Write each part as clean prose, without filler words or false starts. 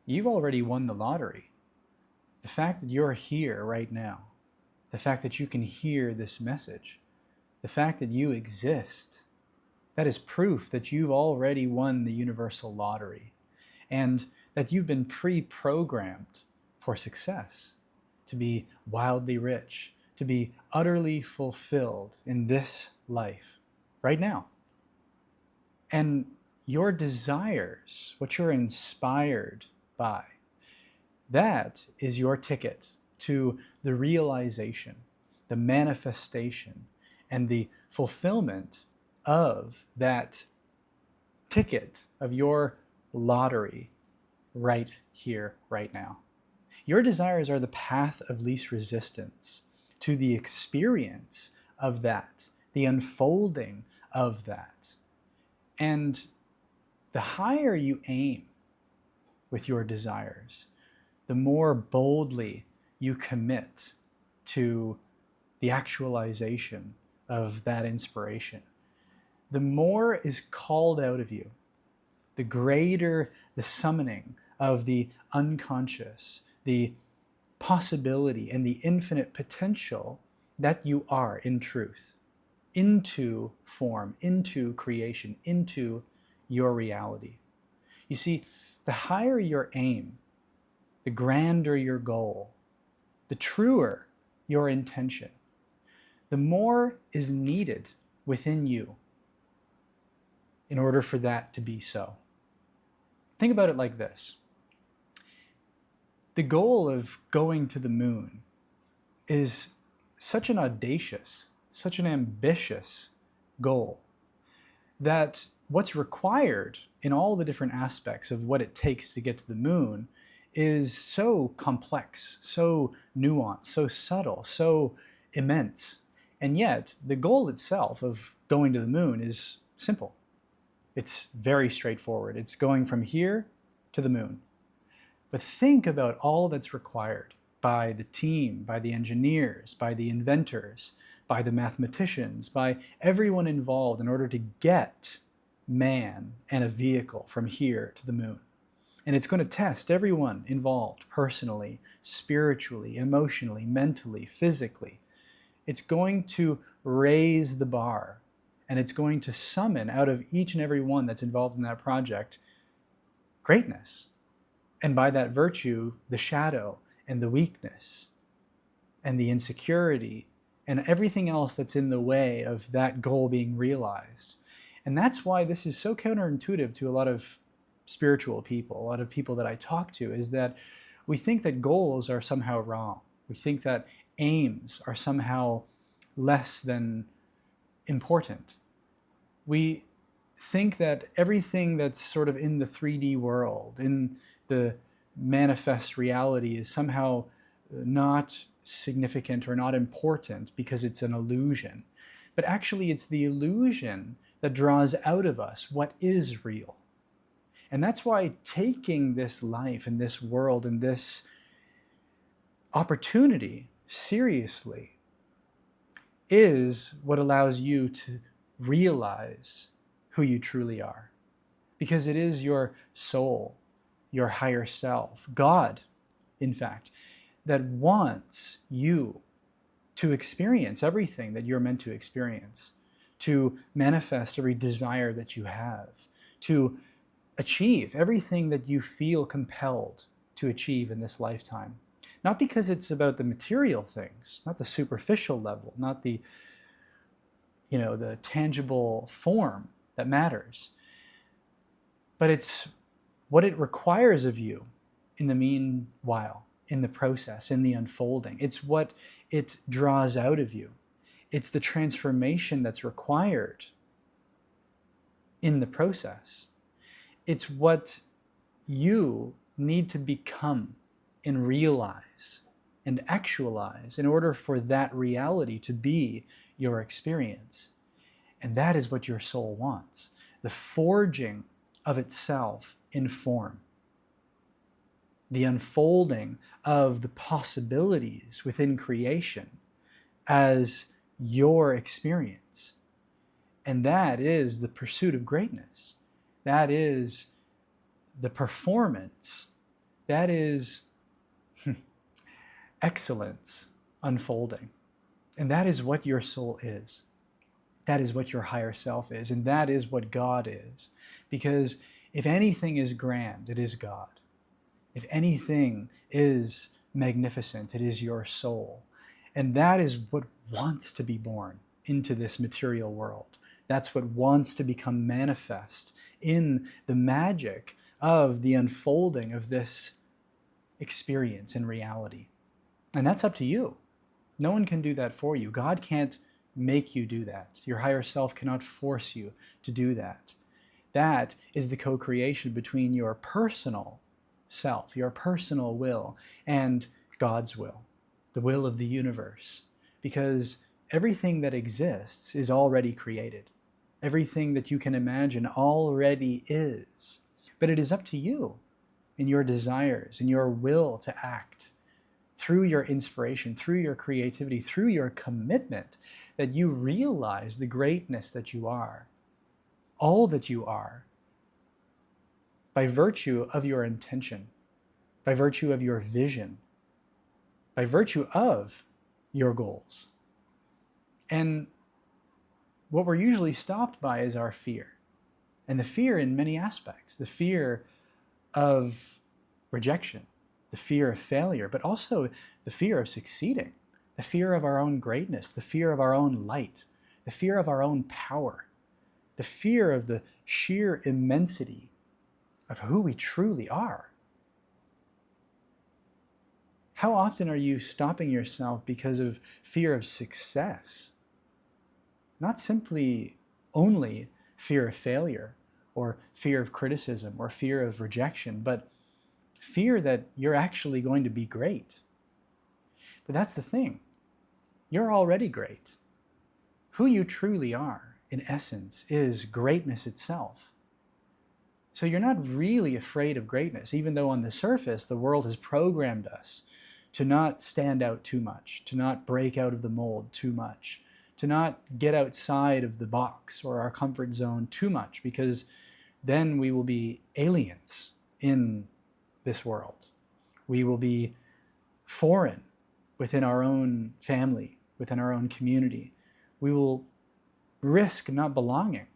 You've already won the lottery. The fact that you're here right now, the fact that you can hear this message, the fact that you exist, that is proof that you've already won the universal lottery and that you've been pre-programmed for success, to be wildly rich, to be utterly fulfilled in this life right now. And your desires, what you're inspired by, that is your ticket to the realization, the manifestation, and the fulfillment of that ticket of your lottery right here, right now. Your desires are the path of least resistance to the experience of that, the unfolding of that. And the higher you aim with your desires, the more boldly you commit to the actualization of that inspiration, the more is called out of you, the greater the summoning of the unconscious, the possibility and the infinite potential that you are in truth, into form, into creation, into your reality. You see, the higher your aim, the grander your goal, the truer your intention, the more is needed within you in order for that to be so. Think about it like this. The goal of going to the moon is such an audacious, such an ambitious goal that what's required in all the different aspects of what it takes to get to the moon is so complex, so nuanced, so subtle, so immense. And yet, the goal itself of going to the moon is simple. It's very straightforward. It's going from here to the moon. But think about all that's required by the team, by the engineers, by the inventors, by the mathematicians, by everyone involved in order to get man and a vehicle from here to the moon. And it's going to test everyone involved personally, spiritually, emotionally, mentally, physically. It's going to raise the bar, and it's going to summon out of each and every one that's involved in that project greatness. And by that virtue, the shadow and the weakness and the insecurity and everything else that's in the way of that goal being realized. And that's why this is so counterintuitive to a lot of spiritual people, a lot of people that I talk to, is that we think that goals are somehow wrong. We think that aims are somehow less than important. We think that everything that's sort of in the 3D world, in the manifest reality, is somehow not significant or not important because it's an illusion. But actually, it's the illusion that draws out of us what is real. And that's why taking this life and this world and this opportunity seriously is what allows you to realize who you truly are. Because it is your soul, your higher self, God, in fact, that wants you to experience everything that you're meant to experience, to manifest every desire that you have, to achieve everything that you feel compelled to achieve in this lifetime. Not because it's about the material things, not the superficial level, not the, the tangible form that matters, but it's what it requires of you in the meanwhile, in the process, in the unfolding. It's what it draws out of you. It's the transformation that's required in the process. It's what you need to become and realize and actualize in order for that reality to be your experience. And that is what your soul wants. The forging of itself in form. The unfolding of the possibilities within creation as your experience. And that is the pursuit of greatness. That is the performance That is excellence unfolding. And that is what your soul is. That is what your higher self is. And that is what God is. Because if anything is grand, it is God. If anything is magnificent, it is your soul. And that is what wants to be born into this material world. That's what wants to become manifest in the magic of the unfolding of this experience in reality. And that's up to you. No one can do that for you. God can't make you do that. Your higher self cannot force you to do that. That is the co-creation between your personal self, your personal will, and God's will, the will of the universe. Because everything that exists is already created. Everything that you can imagine already is. But it is up to you in your desires, in your will to act, through your inspiration, through your creativity, through your commitment, that you realize the greatness that you are, all that you are, by virtue of your intention, by virtue of your vision, by virtue of your goals. And what we're usually stopped by is our fear. And the fear in many aspects, the fear of rejection, the fear of failure, but also the fear of succeeding, the fear of our own greatness, the fear of our own light, the fear of our own power, the fear of the sheer immensity of who we truly are. How often are you stopping yourself because of fear of success? Not simply only fear of failure or fear of criticism or fear of rejection, but fear that you're actually going to be great. But that's the thing. You're already great. Who you truly are, in essence, is greatness itself. So you're not really afraid of greatness, even though on the surface the world has programmed us to not stand out too much, to not break out of the mold too much, to not get outside of the box or our comfort zone too much, because then we will be aliens in this world. We will be foreign within our own family, within our own community. We will risk not belonging.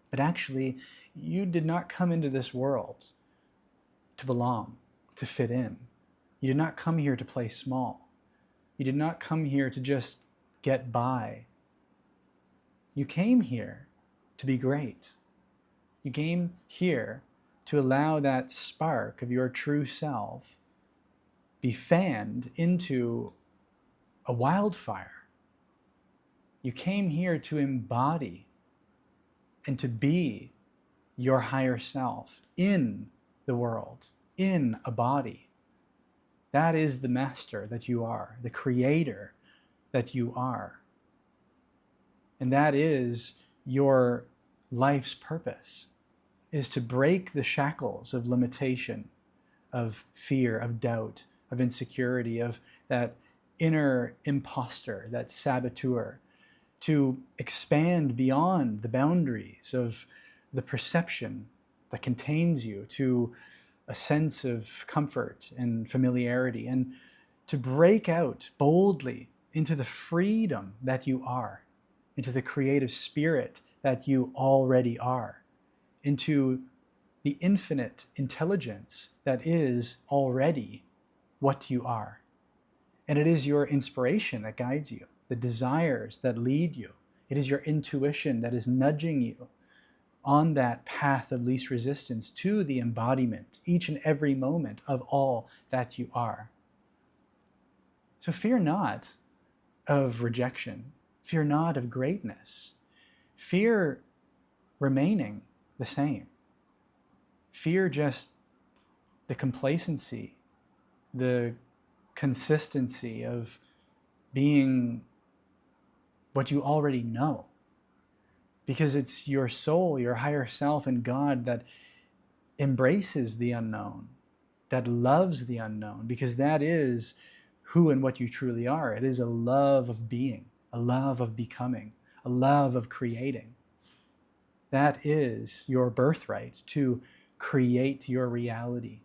But actually, you did not come into this world to belong, to fit in. You did not come here to play small. You did not come here to just get by. You came here to be great. You came here to allow that spark of your true self be fanned into a wildfire. You came here to embody and to be your higher self in the world, in a body. That is the master that you are, the creator that you are. And that is your life's purpose, is to break the shackles of limitation, of fear, of doubt, of insecurity, of that inner imposter, that saboteur, to expand beyond the boundaries of the perception that contains you to a sense of comfort and familiarity, and to break out boldly into the freedom that you are, into the creative spirit that you already are, into the infinite intelligence that is already what you are. And it is your inspiration that guides you, the desires that lead you. It is your intuition that is nudging you on that path of least resistance to the embodiment, each and every moment of all that you are. So fear not of rejection. Fear not of greatness. Fear remaining the same. Fear just the complacency, the consistency of being what you already know. Because it's your soul, your higher self, and God that embraces the unknown, that loves the unknown, because that is who and what you truly are. It is a love of being, a love of becoming, a love of creating. That is your birthright, to create your reality,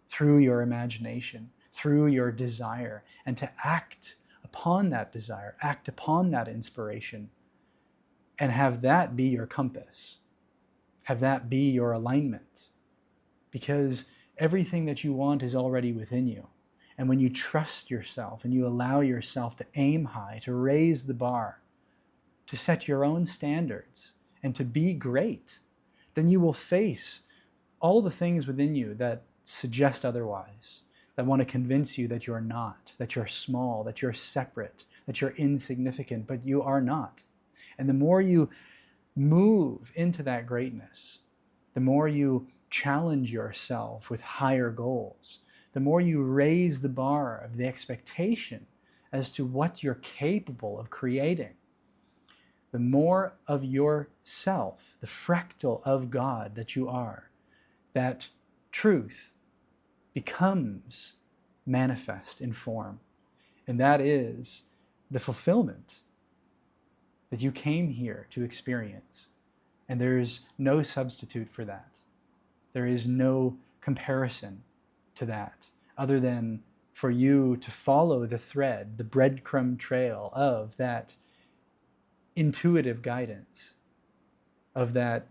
through your imagination, through your desire, and to act upon that desire, act upon that inspiration, and have that be your compass, have that be your alignment. Because everything that you want is already within you. And when you trust yourself and you allow yourself to aim high, to raise the bar, to set your own standards, and to be great, then you will face all the things within you that suggest otherwise, that want to convince you that you're not, that you're small, that you're separate, that you're insignificant, but you are not. And the more you move into that greatness, the more you challenge yourself with higher goals, the more you raise the bar of the expectation as to what you're capable of creating, the more of yourself, the fractal of God that you are, that truth becomes manifest in form. And that is the fulfillment that you came here to experience. And there's no substitute for that. There is no comparison to that, other than for you to follow the thread, the breadcrumb trail of that intuitive guidance, of that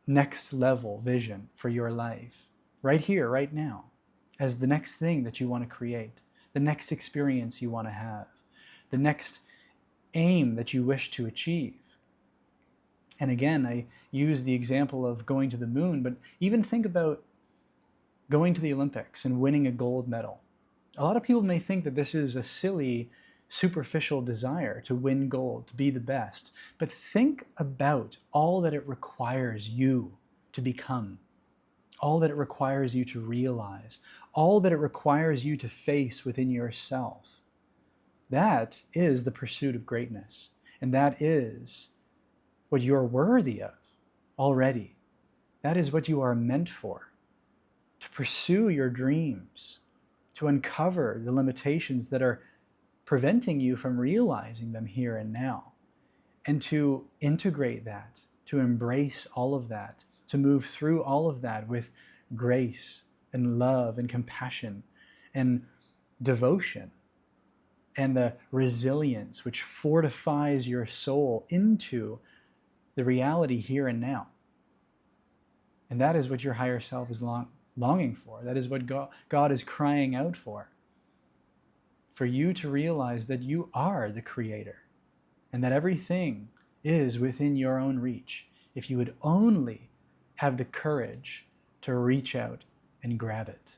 next level vision for your life, right here, right now, as the next thing that you want to create, the next experience you want to have, the next aim that you wish to achieve. And again, I use the example of going to the moon, but even think about going to the Olympics and winning a gold medal. A lot of people may think that this is a silly, superficial desire to win gold, to be the best. But think about all that it requires you to become, all that it requires you to realize, all that it requires you to face within yourself. That is the pursuit of greatness. And that is what you're worthy of already. That is what you are meant for. To pursue your dreams, to uncover the limitations that are preventing you from realizing them here and now, and to integrate that, to embrace all of that, to move through all of that with grace and love and compassion and devotion and the resilience which fortifies your soul into the reality here and now. And that is what your higher self is longing for. That is what God is crying out for you to realize that you are the creator and that everything is within your own reach if you would only have the courage to reach out and grab it.